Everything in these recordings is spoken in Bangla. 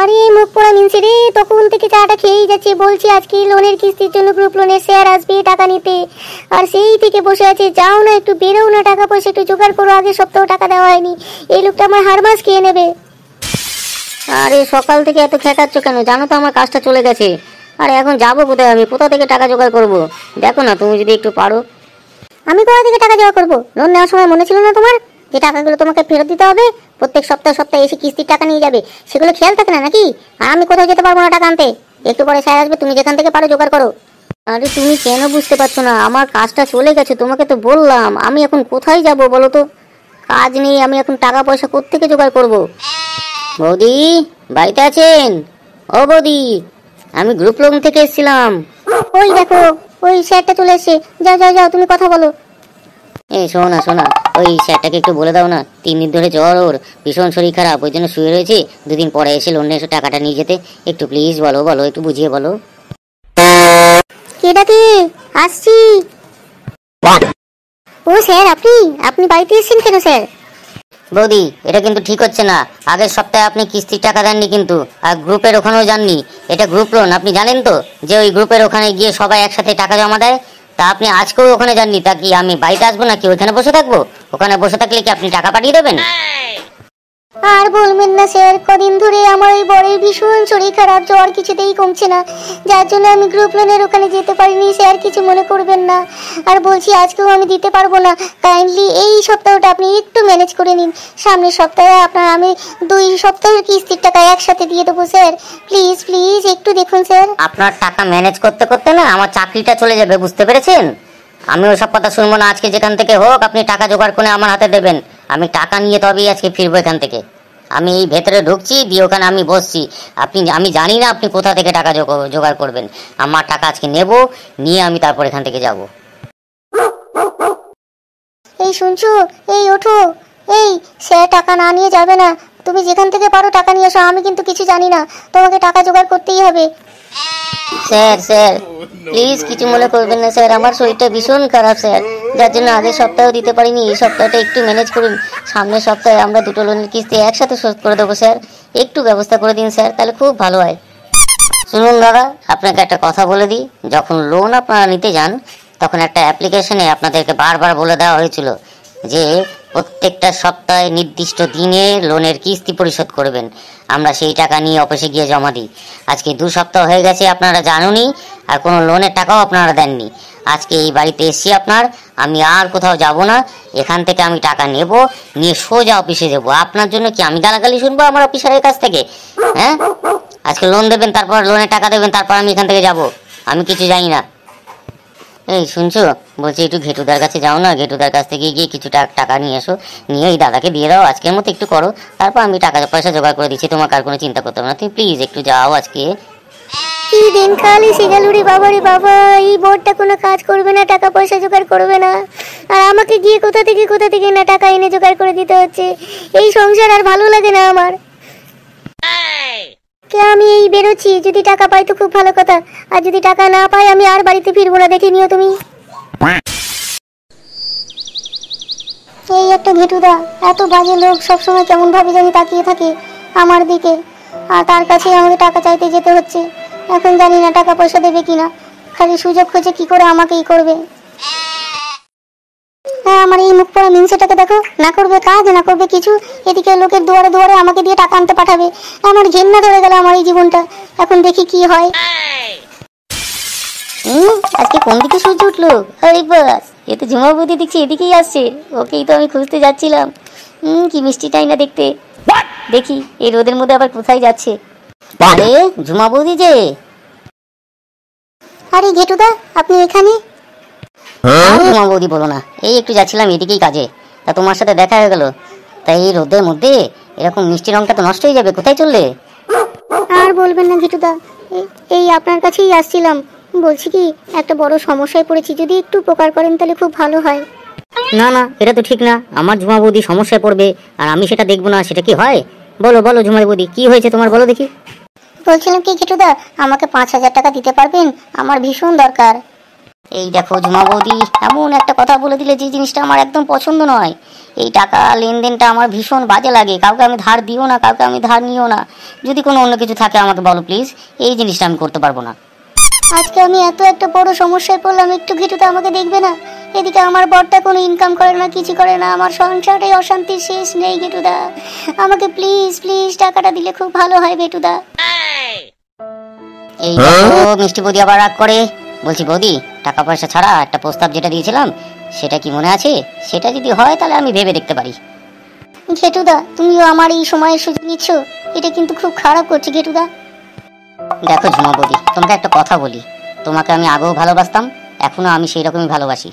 আরে মুখ পোড়া মিনছে রে, তখন থেকে চাটা খেয়েই যাচ্ছে, বলছি আজকে লোনের কিস্তির জন্য গ্রুপ লোনের শেয়ার আসবে টাকা নিতে, আর সেই থেকে বসে আছে। যাও না, একটু বেরোও না, টাকা পয়সা একটু জোগাড় করো, আগের সপ্তাহ টাকা দেওয়া হয়নি, এই লোকটা আমার হার মাস খেয়ে নেবে। আরে সকাল থেকে এত খেটাচ্ছ কেন? জানো তো আমার কাজটা চলে গেছে। আরে এখন যাবো কোথায়? আমি কোথা থেকে টাকা জোগাড় করবো? দেখো না তুমি যদি একটু পারো। আমি কোথা থেকে টাকা জোগাড় করবো? লোন নেওয়ার সময় মনে ছিল না তোমার যে টাকাগুলো তোমাকে ফেরত দিতে হবে? প্রত্যেক সপ্তাহে এসে কিস্তির টাকা নিয়ে যাবে, সেগুলো খেয়াল থাকে না নাকি? আর আমি কোথাও যেতে পারবো না টাকা আনতে, একটু পরে স্যার আসবে, তুমি যেখান থেকে পারো জোগাড় করো। আরে তুমি কেন বুঝতে পারছো না? আমার কাজটা চলে গেছে, তোমাকে তো বললাম। আমি এখন কোথায় যাব বলো তো? কাজ নেই, আমি এখন টাকা পয়সা কোত্থেকে জোগাড় করবো? বৌদি বাড়িতে আছেন? ও বৌদি, আমি গ্রুপ লোন থেকে এসেছিলাম। ওই দেখো, ওই স্যারটা চলে এসেছে, যাও যাও যাও, তুমি কথা বলো। এই শোনা শোনা, ওই স্যারটাকে একটু বলে দাও না, 3 দিন ধরে জ্বর, ওর ভীষণ শরীর খারাপ, ওই জন্য শুয়ে রয়েছে। 2 দিন পরে এসে লোন এসে টাকাটা নিয়ে যেতে। একটু প্লিজ বলো, বলো একটু বুঝিয়ে বলো। কেডাকে? আসছি। ও স্যার, আপনি বাড়িতে এসেছেন কেন স্যার? বৌদি এটা কিন্তু ঠিক হচ্ছে না। আগের সপ্তাহে আপনি কিস্তির টাকা দেননি কিন্তু, আর গ্রুপের ওখানেও যাননি। এটা গ্রুপ লোন, আপনি জানেন তো যে ওই গ্রুপের ওখানে গিয়ে সবাই একসাথে টাকা জমা দেয়। তা আপনি আজকেও ওখানে যাননি, তা কি আমি বাড়িতে আসবো নাকি ওইখানে বসে থাকবো? ওখানে বসে থাকলে কি আপনি টাকা পাঠিয়ে দেবেন? আর বলবেন না স্যার, কদিন ধরে আমার ওই বরের ভীষণ শরীর খারাপ, জ্বর কিছুতেই কমছে না, যার জন্য আমি গ্রুপ লোনের ওখানে যেতে পারিনি। স্যার কিছু মনে করবেন না। আর বলছি আজকেও আমি দিতে পারবো না, কাইন্ডলি এই সপ্তাহটা আপনি একটু ম্যানেজ করে নিন। সামনের সপ্তাহে আমি 2 সপ্তাহের কিস্তির টাকা একসাথে দিয়ে দেবো স্যার, প্লিজ প্লিজ একটু দেখুন স্যার। আপনার টাকা ম্যানেজ করতে করতে না আমার চাকরিটা চলে যাবে, বুঝতে পেরেছেন? আমি ওইসব কথা শুনবো না। আজকে যেখান থেকে হোক আপনি টাকা জোগাড় করে আমার হাতে দেবেন। আমি টাকা নিয়ে তবেই আজকে ফিরবো এখান থেকে। আমি এই ভেতরে ঢুকছি, দিয়ে ওখানে আমি বসছি। আমি জানি না আপনি কোথা থেকে টাকা জোগাড় করবেন। আমার টাকা আজকে নেব, নিয়ে আমি তারপর এখান থেকে যাব। এই শুনছো? এই ওঠো, এই স্যার টাকা না নিয়ে যাবে না, তুমি যেখান থেকে পারো টাকা নিয়ে এসো। আমি কিন্তু কিছু জানি না, তোমাকে টাকা জোগাড় করতেই হবে। স্যার স্যার প্লিজ কিছু মনে করবেন না স্যার, আমার শরীরটা ভীষণ খারাপ স্যার, যার জন্য আগের সপ্তাহে দিতে পারিনি। এই সপ্তাহটা একটু ম্যানেজ করুন। সামনের সপ্তাহে আমরা 2টো লোনের কিস্তি একসাথে শোধ করে দেবো স্যার। একটু ব্যবস্থা করে দিন স্যার, তাহলে খুব ভালো হয়। শুনুন দাদা, আপনাকে একটা কথা বলে দিই। যখন লোন আপনারা নিতে যান তখন একটা অ্যাপ্লিকেশনে আপনাদেরকে বারবার বলে দেওয়া হয়েছিল যে প্রত্যেকটা সপ্তাহে নির্দিষ্ট দিনে লোনের কিস্তি পরিশোধ করবেন। আমরা সেই টাকা নিয়ে অফিসে গিয়ে জমা দিই। আজকে 2 সপ্তাহ হয়ে গেছে, আপনারা জানুনই, আর কোনো লোনের টাকাও আপনারা দেননি। আজকে এই বাড়িতে এসছি আপনার, আমি আর কোথাও যাব না। এখান থেকে আমি টাকা নেব, নিয়ে সোজা অফিসে যাবো। আপনার জন্য কি আমি গালাগালি শুনবো আমার অফিসারের কাছ থেকে? হ্যাঁ, আজকে লোন দেবেন, তারপর লোনের টাকা দেবেন, তারপর আমি এখান থেকে যাব। আমি কিছু জানি না। এই শুনছো, বলছি একটু ঘেটুদার কাছে যাও না, ঘেটুদার কাছ থেকে গিয়ে কিছু টাকা নিয়ে এসো, নিয়ে ওই দাদাকে দিয়ে দাও। আজকের মতো একটু করো, তারপর আমি টাকা পয়সা জোগাড় করে দিচ্ছি। তোমাকে আর কোনো চিন্তা করতে হবে না, তুমি প্লিজ একটু যাও আজকে। কি দিন কাল এসে গেল রে বাবা, রে বাবা, এই বোর্ডটা কোনো কাজ করবে না, টাকা পয়সা জোগাড় করবে না, আর আমাকে গিয়ে কোথা থেকে না টাকা এনে জোগাড় করে দিতে হচ্ছে। এই সংসার আর ভালো লাগে না আমার। কে আমি এই বেরোচ্ছি, যদি টাকা পাই তো খুব ভালো কথা, আর যদি টাকা না পাই আমি আর বাড়িতে ফিরবো না, দেখে নিও তুমি। এই একটা ঘেটুদা, এত বাজে লোক, সবসময় কেমন ভাবে জানি তাকিয়ে থাকে আমার দিকে, আর তার কাছে আমাকে টাকা চাইতে যেতে হচ্ছে। এখন জানি না টাকা পয়সা দেবে কিনা, খালি সুযোগ খোঁজে কি করে আমাকেই করবে। হ্যাঁ, আমার এই মুখ পড়া মিনসেটাকে দেখো, না করবে কাজ না করবে কিছু, এদিকে লোকের দুয়ারে দুয়ারে আমাকে দিয়ে টাকা আনতে পাঠাবে। আমার ঘেন্না ধরে গেল আমার এই জীবনটা, এখন দেখি কি হয়। আজকে কোন দিকে সূর্য উঠলো? আরে বাস, এ তো ঝুমা বৌদি দেখছি এদিকেই আসছে। ওকেই তো আমি খুঁজতে যাচ্ছিলাম। কি মিষ্টিটাই না দেখতে। দেখি এই রোদের মধ্যে আবার কোথায় যাচ্ছে। আরে ঝুমা বৌদি যে। আরে ঘেটুদা, আপনি এখানে? ঝুমা বৌদি বলো না, এই একটু যাচ্ছিলাম এদিকেই কাজে, তা তোমার সাথে দেখা হয়ে গেল। তাই এই রোদের মধ্যে এরকম মিষ্টি রংটা তো নষ্ট হয়ে যাবে, কোথায় চললে? আর বলবেন না ঘেটুদা, এই আপনার কাছেই আসছিলাম। বলছি কি, একটা বড় সমস্যায় পড়েছি, যদি একটু উপকার করেন তাহলে খুব ভালো হয়। না না, এটা তো ঠিক না। আমার ঝুমা বৌদি সমস্যায় পড়বে আর আমি সেটা দেখবো না, সেটা কি হয়? বলো বলো ঝুমা বৌদি, কি হয়েছে তোমার, বলো দেখি। বলছিলাম কি ঘেটুদা, আমাকে 5,000 টাকা দিতে পারবেন? আমার ভীষণ দরকার। এই দেখো ঝুমা বৌদি, এমন একটা কথা বলে দিলে যে জিনিসটা আমার একদম পছন্দ নয়। এই টাকা লেনদেনটা আমার ভীষণ বাজে লাগে। কাউকে আমি ধার দিও না, কাউকে আমি ধার নিও না। যদি কোনো অন্য কিছু থাকে আমাকে বলো প্লিজ, এই জিনিসটা আমি করতে পারবো না। আজকে আমি এত একটা বড় সমস্যায় পড়লাম, একটু ঘেটুদা আমাকে দেখবে না? এদিকে আমার বরটা কোনো ইনকাম করে না, কিছু করে না, আমার সংসারে অশান্তির শেষ নেই। ঘেটুদা আমাকে প্লিজ প্লিজ টাকাটা দিলে খুব ভালো হয় ঘেটুদা। এই দেখো মিষ্টি বৌদি আবার রাগ করে। বলছি বৌদি, টাকা পয়সা ছাড়া একটা প্রস্তাব যেটা দিয়েছিলাম সেটা কি মনে আছে? সেটা যদি হয় তাহলে আমি ভেবে দেখতে পারি। ঘেটুদা তুমিও আমার এই সময়ের সুযোগ নিচ্ছ, এটা কিন্তু খুব খারাপ করছে ঘেটুদা। দেখো ঝুমা বৌদি, তোমাকে একটা কথা বলি। তোমাকে আমি আগেও ভালোবাসতাম, এখনো আমি সেই রকমই ভালোবাসি।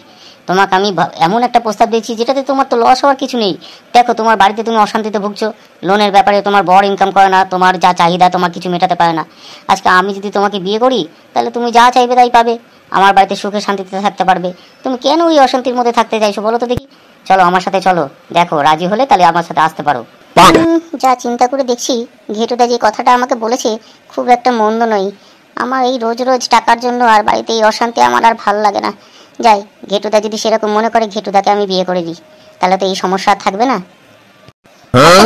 তোমাকে আমি এমন একটা প্রস্তাব দিয়েছি যেটাতে তোমার তো লস হওয়ার কিছু নেই। দেখো তোমার বাড়িতে তুমি অশান্তিতে ভুগছো, লোনের ব্যাপারে তোমার বর ইনকাম করে না, তোমার যা চাহিদা তোমার কিছু মেটাতে পারে না। আজকে আমি যদি তোমাকে বিয়ে করি তাহলে তুমি যা চাইবে তাই পাবে, আমার বাড়িতে সুখে শান্তিতে থাকতে পারবে। তুমি কেন ওই অশান্তির মধ্যে থাকতে চাইছো বলো তো দেখি? চলো আমার সাথে চলো, দেখো রাজি হলে তাহলে আমার সাথে আসতে পারো। যা চিন্তা করে দেখছি ঘেটুদা যে কথাটা আমাকে বলেছে খুব একটা মন্দ নয়। আমার এই রোজ রোজ টাকার জন্য আর বাড়িতে এই অশান্তি আমার আর ভালো লাগে না। যাই, ঘেটুদা যদি সেরকম মনে করে ঘেটুদাকে আমি বিয়ে করে দিই, তাহলে তো এই সমস্যা আর থাকবে না।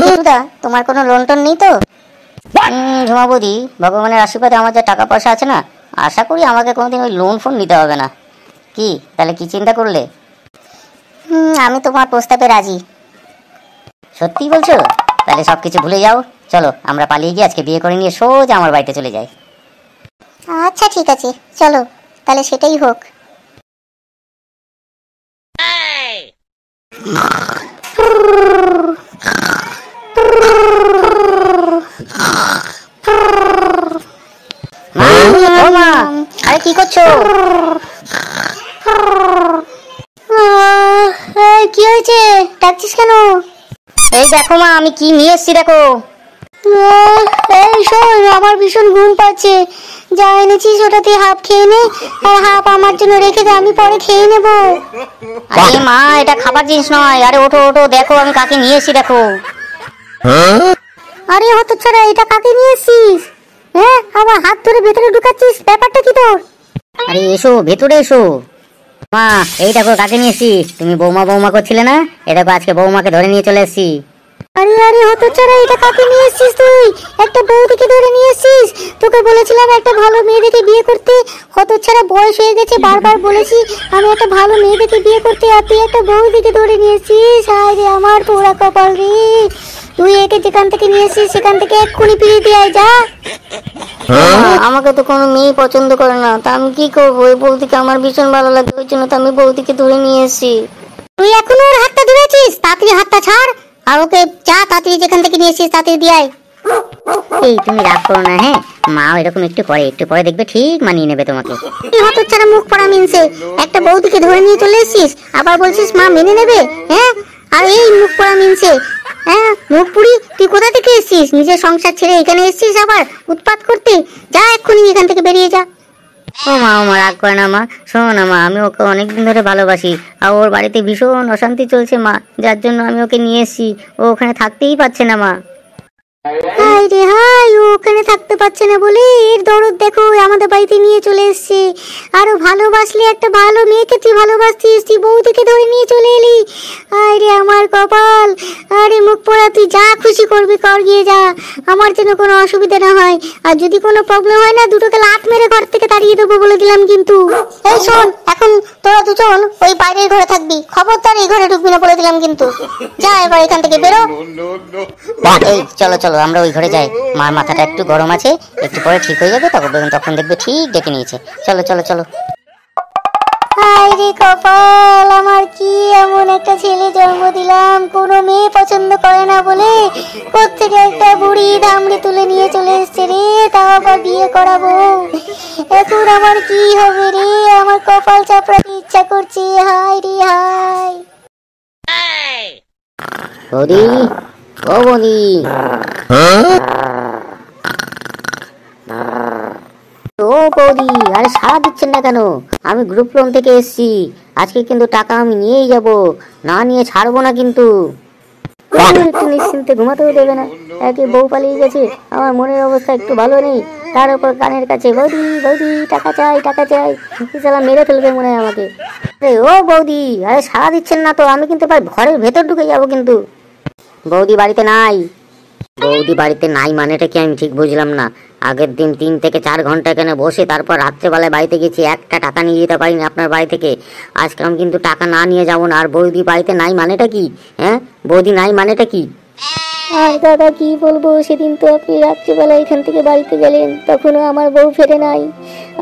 ঘেটুদা তোমার কোনো লোন টোন নেই তো? ঝুমা বৌদি, ভগবানের আশীর্বাদে আমার যে টাকা পয়সা আছে না, আশা করি আমাকে কোনোদিন ওই লোন ফোন নিতে হবে না। কি তাহলে কি চিন্তা করলে? আমি তোমার প্রস্তাবে রাজি। সত্যি বলছো? তাহলে সবকিছু ভুলে যাও, চলো আমরা পালিয়ে গিয়ে আজকে বিয়ে করে নিয়ে সোজা আমার বাড়িতে চলে যাই। আচ্ছা ঠিক আছে, চলো তাহলে সেটাই হোক। আরে কি করছো? কি হয়েছে, ডাকছিস কেন? এই দেখো মা, আমি কি নিয়ে এসছি দেখো। এই শোন, আমার ভীষণ ঘুম পাচ্ছে, যা এনেছিস ওটা তুই হাফ খেয়ে নে, আর হাফ আমার জন্য রেখে দে, আমি পরে খেয়ে নেবো। আরে মা, এটা খাবার জিনিস নয়। আরে ওঠো ওঠো, দেখো আমি কাকে নিয়ে এসছি দেখো। আরে হতচ্ছাড়া, এটা কাকে নিয়ে এসছিস? হ্যাঁ, আমার হাত ধরে ভেতরে ঢুকাচ্ছিস, ব্যাপারটা কি তোর? আরে এসো ভেতরে এসো। মা এই দেখো কাকে নিয়ে এসছি। তুমি বৌমা বৌমা করছিলে না, এ দেখো আজকে বৌমাকে ধরে নিয়ে চলে এসছি। আরে আরে হতচ্ছাড়া, এটা কাকে নিয়ে এসছিস তুই? একটা বৌদিকে ধরে নিয়ে এসছিস? তোকে বলেছিলাম একটা ভালো মেয়ে দেখে বিয়ে করতে। হতচ্ছাড়া বয়স হয়ে গেছে, বারবার বলেছি আমি একটা ভালো মেয়ে দেখে বিয়ে করতে, আর তুই একটা বৌদিকে ধরে নিয়ে এসছিস। হায় রে আমার পোড়া কপাল রে। তুই একে যেখান থেকে নিয়ে এসছিস সেখান থেকে এক্ষুনি ফিরিয়ে দিয়ে আয়, যা। আমাকে তো কোনো মেয়ে পছন্দ করে না, তা আমি কি করবো? ওই বৌদিকে আমার ভীষণ ভালো লাগে, ওই জন্য তো আমি বৌদিকে ধরে নিয়ে এসছি। তুই এখনো ওর হাতটা ধরেছিস? তাড়াতাড়ি হাতটা ছাড়, আর ওকে যা তাড়াতাড়ি যেখান থেকে নিয়ে এসছিস তাড়াতাড়ি দিয়ে আয়। এই তুমি রাগ করো না, হ্যাঁ মা এরকম একটু পরে দেখবে ঠিক মানিয়ে নেবে তোমাকে। তুই হতচ্ছাড়া মুখ পড়া মিনছে, একটা বৌদিকে ধরে নিয়ে চলে এসছিস, আবার বলছিস মা মেনে নেবে? হ্যাঁ, আর এই মুখ পড়া মিনছে, হ্যাঁ মুখ পুরি, তুই কোথা থেকে এসছিস? নিজের সংসার ছেড়ে এখানে এসছিস আবার উৎপাত করতে? যা এক্ষুনি এখান থেকে বেরিয়ে যা। ও মা রাগ করে না মা, শোনো না মা, আমি ওকে অনেকদিন ধরে ভালোবাসি, আর ওর বাড়িতে ভীষণ অশান্তি চলছে মা, যার জন্য আমি ওকে নিয়ে এসেছি। ও ওখানে থাকতেই পারছে না মা। হাই রে হাই, ও ওখানে থাকতে পারছে না বলে এর দরদ দেখো, আমাদের বাড়িতে নিয়ে চলে এসছে। আরো ভালোবাসলে একটা ভালো মেয়েকে তুই ভালোবাসতিস, তুই বৌদিকে ধরে নিয়ে চলে এলি। হাই রে আমার কপাল। আরে মুখ পোড়া, তুই যা খুশি করবি কর, গিয়ে যা, আমার যেন কোনো অসুবিধা না হয়। আর যদি কোনো প্রবলেম হয় না, দুটোকে লাত মেরে ঘর থেকে তাড়িয়ে দেবো বলে দিলাম কিন্তু। এই শোন, এখন তোরা দুজন ওই বাইরের ঘরে থাকবি, খবরদার এই ঘরে ঢুকবি না বলে দিলাম কিন্তু। যা এবার এখান থেকে বেরো। এই চলো চলো আমরা ওই ঘরে যাই, মার মাথাটা একটু গরম আছে, একটু পরে ঠিক হয়ে যাবে, তখন দেখবে ঠিক ডেকে নিয়েছে। চলো চলো চলো। হায় রে কপাল, আমার কি এমন একটা ছেলে জন্ম দিলাম, কোনো মেয়ে পছন্দ করে না বলে কোত্থেকে একটা বুড়ি ধামড়ি তুলে নিয়ে চলে এসছে রে, তাও আবার বিয়ে করাবো। এখন আমার কি হবে রে, আমার কপাল চাপড়াতে ইচ্ছা করছে। হায় রে হায়। বৌদি, ও বৌদি, ও বৌদি, আরে সাড়া দিচ্ছেন না কেন? আমি গ্রুপ লোন থেকে এসেছি, আজকে কিন্তু টাকা আমি নিয়েই যাব, না নিয়ে ছাড়বো না কিন্তু। একটু নিশ্চিন্তে ঘুমাতেও দেবে না। একে বউ পালিয়ে গেছে, আমার মনের অবস্থা একটু ভালো নেই, তার উপর কানের কাছে বৌদি বৌদি টাকা চাই টাকা চাই, শালা মেরে ফেলবে মনে হয় আমাকে। আরে ও বৌদি, আরে সাড়া দিচ্ছেন না তো, আমি কিন্তু এবার ঘরের ভেতর ঢুকে যাবো কিন্তু। বৌদি বাড়িতে নাই। বৌদি বাড়িতে নাই মানেটা কি আমি ঠিক বুঝলাম না। আগের দিন 3 থেকে 4 ঘন্টা এখানে বসে তারপর রাত্রেবেলায় বাড়িতে গেছি, একটা টাকা নিয়ে যেতে পারিনি আপনার বাড়ি থেকে। আজকে আমি কিন্তু টাকা না নিয়ে যাবো না। আর বৌদি বাড়িতে নাই মানেটা কি? হ্যাঁ, বৌদি নাই মানেটা কি? আর দাদা কি বলবো, সেদিন তো আপনি রাত্রিবেলা এখান থেকে বাড়িতে গেলেন, তখনও আমার বউ ফেরে নাই।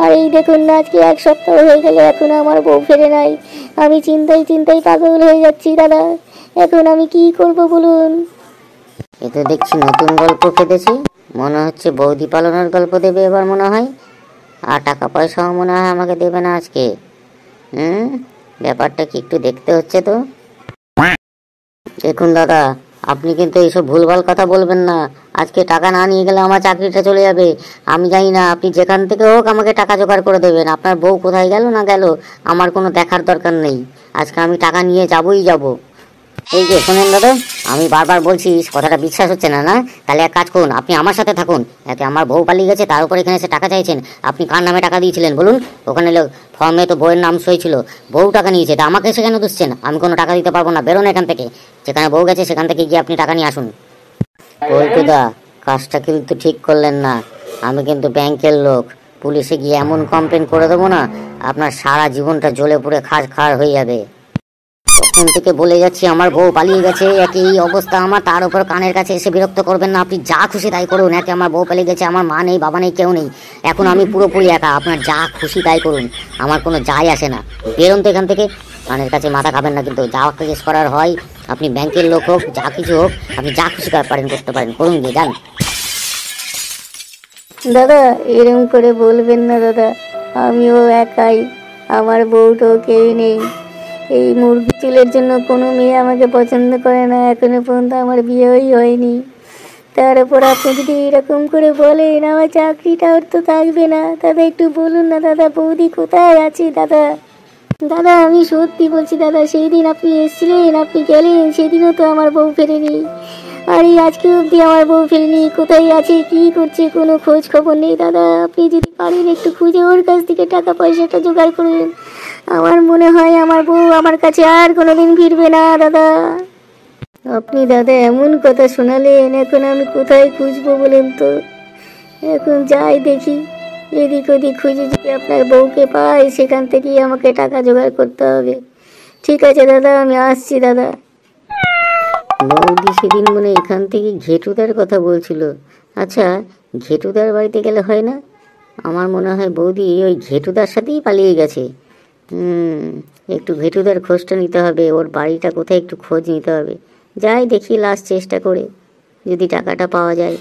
আর এই দেখুন না, আজকে 1 সপ্তাহ হয়ে গেল, এখনো আমার বউ ফেরে নাই। আমি চিন্তায় চিন্তায় পাগল হয়ে যাচ্ছি দাদা, এখন আমি কি করব বলুন? এতে দেখছি নতুন গল্প খেতেছি, মনে হচ্ছে বৌদি পালনের গল্প দেবে এবার মনে হয়। আর টাকা পয়সাও মনে হয় আমাকে দেবে না আজকে। ব্যাপারটা কি একটু দেখতে হচ্ছে তো। দেখুন দাদা, আপনি কিন্তু এইসব ভুলভাল কথা বলবেন না। আজকে টাকা না নিয়ে গেলে আমার চাকরিটা চলে যাবে। আমি জানি না, আপনি যেখান থেকে হোক আমাকে টাকা জোগাড় করে দেবেন। আপনার বউ কোথায় গেল না গেল আমার কোনো দেখার দরকার নেই, আজকে আমি টাকা নিয়ে যাবই যাব। এই যে শোনেন দাদা, আমি বারবার বলছি, কথাটা বিশ্বাস হচ্ছে না? না, তাহলে এক কাজ করুন, আপনি আমার সাথে থাকুন। এতে আমার বউ পালিয়ে গেছে, তার উপর এখানে এসে টাকা চাইছেন। আপনি কার নামে টাকা দিয়েছিলেন বলুন? ওখানে ফর্মে তো বউয়ের নাম সই ছিল, বউ টাকা নিয়েছে, তা আমাকে সেখানে দুষছেন। আমি কোনো টাকা দিতে পারবো না, বেরোন এখান থেকে। যেখানে বউ গেছে সেখান থেকে গিয়ে আপনি টাকা নিয়ে আসুন। পল্টুদা, কাজটা কিন্তু ঠিক করলেন না। আমি কিন্তু ব্যাংকের লোক, পুলিশে গিয়ে এমন কমপ্লেন করে দেবো না, আপনার সারা জীবনটা জ্বলে পুড়ে খার হয়ে যাবে। তখন থেকে বলে যাচ্ছি, আমার বউ পালিয়ে গেছে, একই অবস্থা আমার, তার উপর কানের কাছে এসে বিরক্ত করবেন না। আপনি যা খুশি তাই করুন। একে আমার বউ পালিয়ে গেছে, আমার মা নেই, বাবা নেই, কেউ নেই, এখন আমি পুরোপুরি একা। আপনার যা খুশি তাই করুন, আমার কোনো যায় আসে না। বেরোন তো এখান থেকে, কানের কাছে মাথা খাবেন না কিন্তু। যা কেস করার হয়, আপনি ব্যাংকের লোক হোক, যা কিছু হোক, আপনি যা খুশি করতে পারেন, করুন গিয়ে যান। দাদা এরকম করে বলবেন না দাদা, আমিও একাই, আমার বউটাও কেউ নেই। এই মুরগি চুলের জন্য কোনো মেয়ে আমাকে পছন্দ করে না, এখনো পর্যন্ত আমার বিয়েই হয়নি। তার উপর আপনি যদি এরকম করে বলেন, আমার চাকরিটাও তো থাকবে না। দাদা একটু বলুন না দাদা, বৌদি কোথায় আছে দাদা? দাদা আমি সত্যি বলছি দাদা, সেই দিন আপনি এসেছিলেন, আপনি গেলেন, সেদিনও তো আমার বউ ফেরেনি। আর এই আজকে অবধি আমার বউ ফেরেনি, কোথায় আছে কি করছে কোনো খোঁজ খবর নেই। দাদা আপনি যদি পারেন একটু খুঁজে ওর কাছ থেকে টাকা পয়সাটা জোগাড় করবেন। আমার মনে হয় আমার বউ আমার কাছে আর কোনোদিন ফিরবে না দাদা। আপনি দাদা এমন কথা শোনালেন, এখন আমি কোথায় খুঁজবো বলেন তো? এখন যাই দেখি, এদিক ওদিক খুঁজে যদি আপনার বউকে পাই, সেখান থেকেই আমাকে টাকা জোগাড় করতে হবে। ঠিক আছে দাদা, আমি আসছি দাদা। বৌদি সেদিন মনে এখান থেকে ঘেটুদার কথা বলছিল। আচ্ছা, ঘেটুদার বাড়িতে গেলে হয় না? আমার মনে হয় বৌদি ওই ঘেটুদার সাথেই পালিয়ে গেছে। একটু ঘেটুদার খোঁজটা নিতে হবে, ওর বাড়িটা কোথায় একটু খোঁজ নিতে হবে। যাই দেখি লাস্ট চেষ্টা করে, যদি টাকাটা পাওয়া যায়।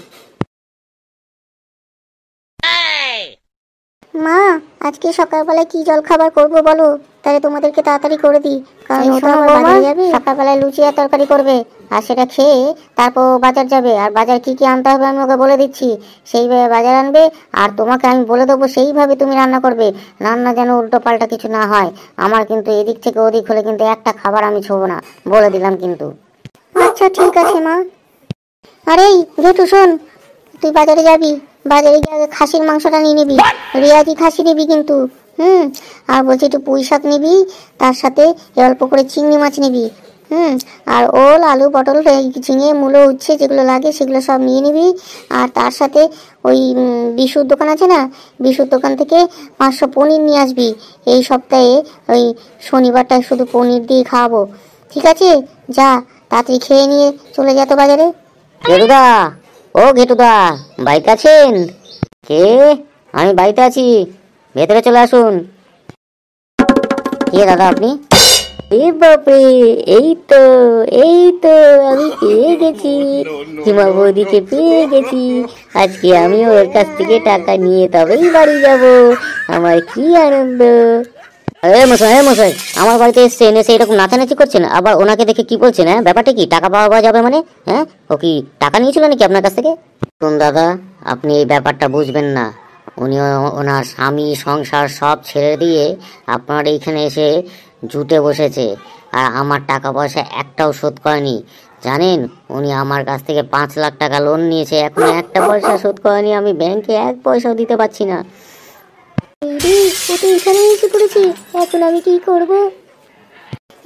মা, আজকে সকালবেলায় কি জল খাবার করবো বলো, তাহলে তোমাদেরকে তাড়াতাড়ি করে দিই, কারণ ওটা আবার বাজারে যাবে। সকালবেলায় লুচি আর তরকারি করবে, আর সেটা খেয়ে তারপর বাজার যাবে। আর বাজার কি কি আনতে হবে আমি ওকে বলে দিচ্ছি, সেইভাবে বাজার আনবে। আর তোমাকে আমি বলে দেবো, সেইভাবে তুমি রান্না করবে। রান্না যেন উল্টো পাল্টা কিছু না হয়। আমার কিন্তু এদিক থেকে ওদিক হলে কিন্তু একটা খাবার আমি ছোবো না, বলে দিলাম কিন্তু। আচ্ছা ঠিক আছে মা। আরে ঘেটু শোন, তুই বাজারে যাবি, বাজারে গিয়ে আগে খাসির মাংসটা নিয়ে নিবি, রেয়াজি খাসি নিবি কিন্তু। আর বলছি একটু পুঁই শাক নিবি, তার সাথে অল্প করে চিংড়ি মাছ নিবি। আর ওল, আলু, পটল, ঝিঙে, মূলো, উচ্ছে যেগুলো লাগে সেগুলো সব নিয়ে নিবি। আর তার সাথে ওই বিশুর দোকান আছে না, বিশুর দোকান থেকে 500 পনির নিয়ে আসবি। এই সপ্তাহে ওই শনিবারটায় শুধু পনির দিয়ে খাওয়াবো, ঠিক আছে? যা তাড়াতাড়ি খেয়ে নিয়ে চলে যা তো বাজারে। ঘেটুদা, ও ঘেটুদা, বাড়িতে আছেন? কে? আমি বাড়িতে আছি, ভেতরে চলে আসুন। কে দাদা আপনি? এ বাপরে, এই তো আমি পেয়ে গেছি, হিমা বৌদিকে পেয়ে গেছি। আজকে আমি ওর কাছ থেকে টাকা নিয়ে তবেই বাড়ি যাব, আমার কি আনন্দ। মশাই, আমার বাড়িতে এসছেন, এসে এরকম নাচানাচি করছেন, আবার ওনাকে দেখে কি বলছেন? হ্যাঁ, ব্যাপারটা কি? টাকা পাওয়া যাবে মানে? হ্যাঁ, ও কি টাকা নিয়েছিল নাকি আপনার কাছ থেকে? শুনুন দাদা, আপনি এই ব্যাপারটা বুঝবেন না। উনি ওনার স্বামী সংসার সব ছেড়ে দিয়ে আপনার এইখানে এসে জুটে বসেছে, আর আমার টাকা পয়সা একটাও শোধ করেনি। জানেন উনি আমার কাছ থেকে 5 লাখ টাকা লোন নিয়েছে, এখন একটা পয়সা শোধ করেনি, আমি ব্যাংকে 1 পয়সাও দিতে পারছি না। এই ও তো এখানে এসে পড়েছে, এখন আমি কি করব?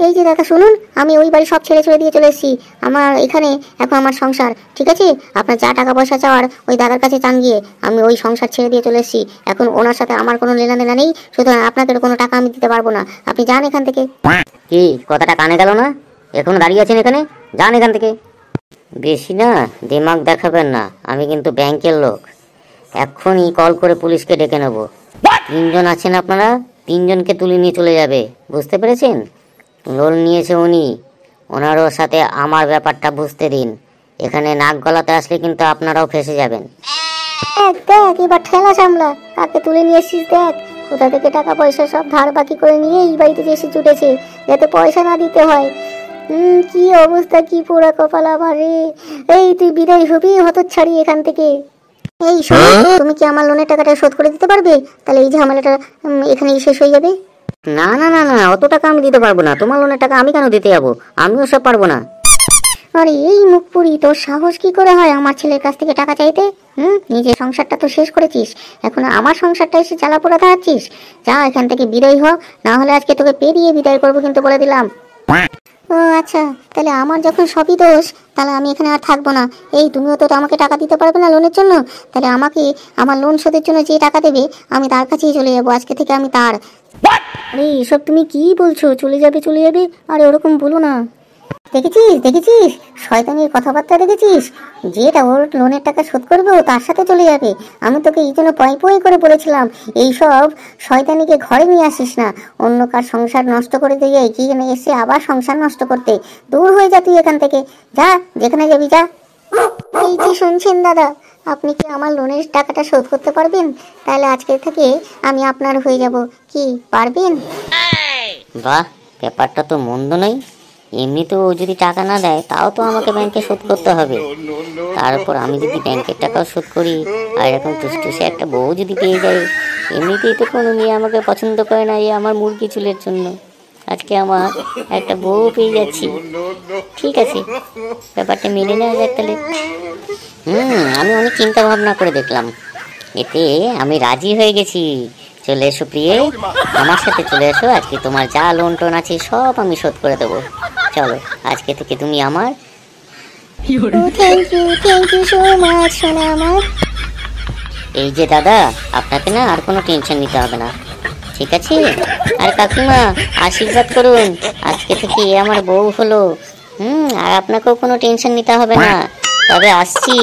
এই যে দাদা শুনুন, আমি ওই বাড়ি সব ছেড়ে দিয়ে চলে এসেছি। আমার এখানে এখন আমার সংসার, ঠিক আছে? আপনার যা টাকা পয়সা চাওয়ার ওই দাদার কাছে চান গিয়ে। আমি ওই সংসার ছেড়ে দিয়ে চলে এসেছি, এখন ওনার সাথে আমার কোনো লেনাদেনা নেই, সুতরাং আপনাদের কোনো টাকা আমি দিতে পারবো না। আপনি যান এখান থেকে। কি কথাটা কানে গেল না? এখন দাঁড়িয়ে আছেন এখানে, যান এখান থেকে। বেশি না দিমাগ দেখাবেন না, আমি কিন্তু ব্যাংকের লোক। এক্ষুনি কল করে পুলিশকে ডেকে নেব। 3 জন আছেন আপনারা, 3 জনকে তুলে নিয়ে চলে যাবে, বুঝতে পেরেছেন? লোন নিয়েছে উনি, ওনারও সাথে আমার ব্যাপারটা বুঝতে দিন। এখানে নাক গলাতে আসলে কিন্তু আপনারাও ফেসে যাবেন। দেখ এবার ঠেলা সামলা, কাকে তুলে নিয়ে এসেছিস দেখ। কোথা থেকে টাকা পয়সা সব ধার বাকি করে নিয়ে এই বাড়িতে এসে জুটেছে, যাতে পয়সা না দিতে হয়। কি অবস্থা, কি পোড়া কপাল আমার রে। এই তুই বিদায় হবি হতচ্ছাড়ি এখান থেকে। এই শোনো, তুমি কি আমার লোনের টাকাটা শোধ করে দিতে পারবে? তাহলে এই ঝামেলাটা এখানেই শেষ হয়ে যাবে। না না না না, অত টাকা আমি দিতে পারবো না। তোমার লোনের টাকা আমি কেন দিতে যাবো? আমিও সব পারবো না। আরে এই মুখপুরি, তোর সাহস কি করে হয় আমার ছেলের কাছ থেকে টাকা চাইতে? নিজের সংসারটা তো শেষ করেছিস, এখন আমার সংসারটা এসে জ্বালা পোড়া থাকছিস। যা এখান থেকে বিদায় হ, না হলে আজকে তোকে পেরিয়ে বিদায় করবো কিন্তু বলে দিলাম। ও আচ্ছা, তাহলে আমার যখন সবই দোষ, তাহলে আমি এখানে আর থাকবো না। এই তুমিও তো আমাকে টাকা দিতে পারবে না লোনের জন্য, তাহলে আমাকে আমার লোন শোধের জন্য যে টাকা দেবে আমি তার কাছেই চলে যাবো। আজকে থেকে আমি তার। আরে এসব তুমি কি বলছো? চলে যাবে চলে যাবে? আরে ওরকম বলো না। দেখেছিস শয়তানির কথাবার্তা দেখেছিস? যেটা ওর লোনের টাকা শোধ করবে ও তার সাথে চলে যাবে। আমি তোকে এই জন্য পয় পয় করে বলেছিলাম এইসব শয়তানিকে ঘরে নিয়ে আসিস না। অন্য কার সংসার নষ্ট করে দিয়ে এখানে এসে আবার সংসার নষ্ট করতে। দূর হয়ে যা তুই এখান থেকে, যা যেখানে যাবি যা। এই যে শুনছেন দাদা, আপনি কি আমার লোনের টাকাটা শোধ করতে পারবেন? তাহলে আজকে থেকে আমি আপনার হয়ে যাব, কি পারবেন? বাহ, ব্যাপারটা তো মন্দ নয়। এমনিতেও ও যদি টাকা না দেয় তাও তো আমাকে ব্যাংকে শোধ করতে হবে। তারপর আমি যদি ব্যাংকের টাকাও শোধ করি আর এরকম টুসটুসে একটা বউ যদি পেয়ে যাই, এমনিতেই তো কোনো মেয়ে আমাকে পছন্দ করে না, এই আমার মুরগি চুলের জন্য। আজকে আমার একটা বউ পেয়ে যাচ্ছি। ঠিক আছে, ব্যাপারটা মেনে নেওয়া যাক তাহলে। আমি অনেক চিন্তা ভাবনা করে দেখলাম, এতে আমি রাজি হয়ে গেছি। চলে এসো প্রিয়ে, আমার সাথে চলে এসো। আজকে তোমার যা লোন টোন আছে সব আমি শোধ করে দেবো। চলো, আজকে থেকে তুমি আমার। থ্যাংক ইউ সো মাচ সোনা আমার। এই যে দাদা, আপনাকে না আর কোনো টেনশন নিতে হবে না, ঠিক আছে? আর কাকিমা আশীর্বাদ করুন, আজকে থেকে আমার বউ হলো। আর আপনাকেও কোনো টেনশন নিতে হবে না। তবে আসছি।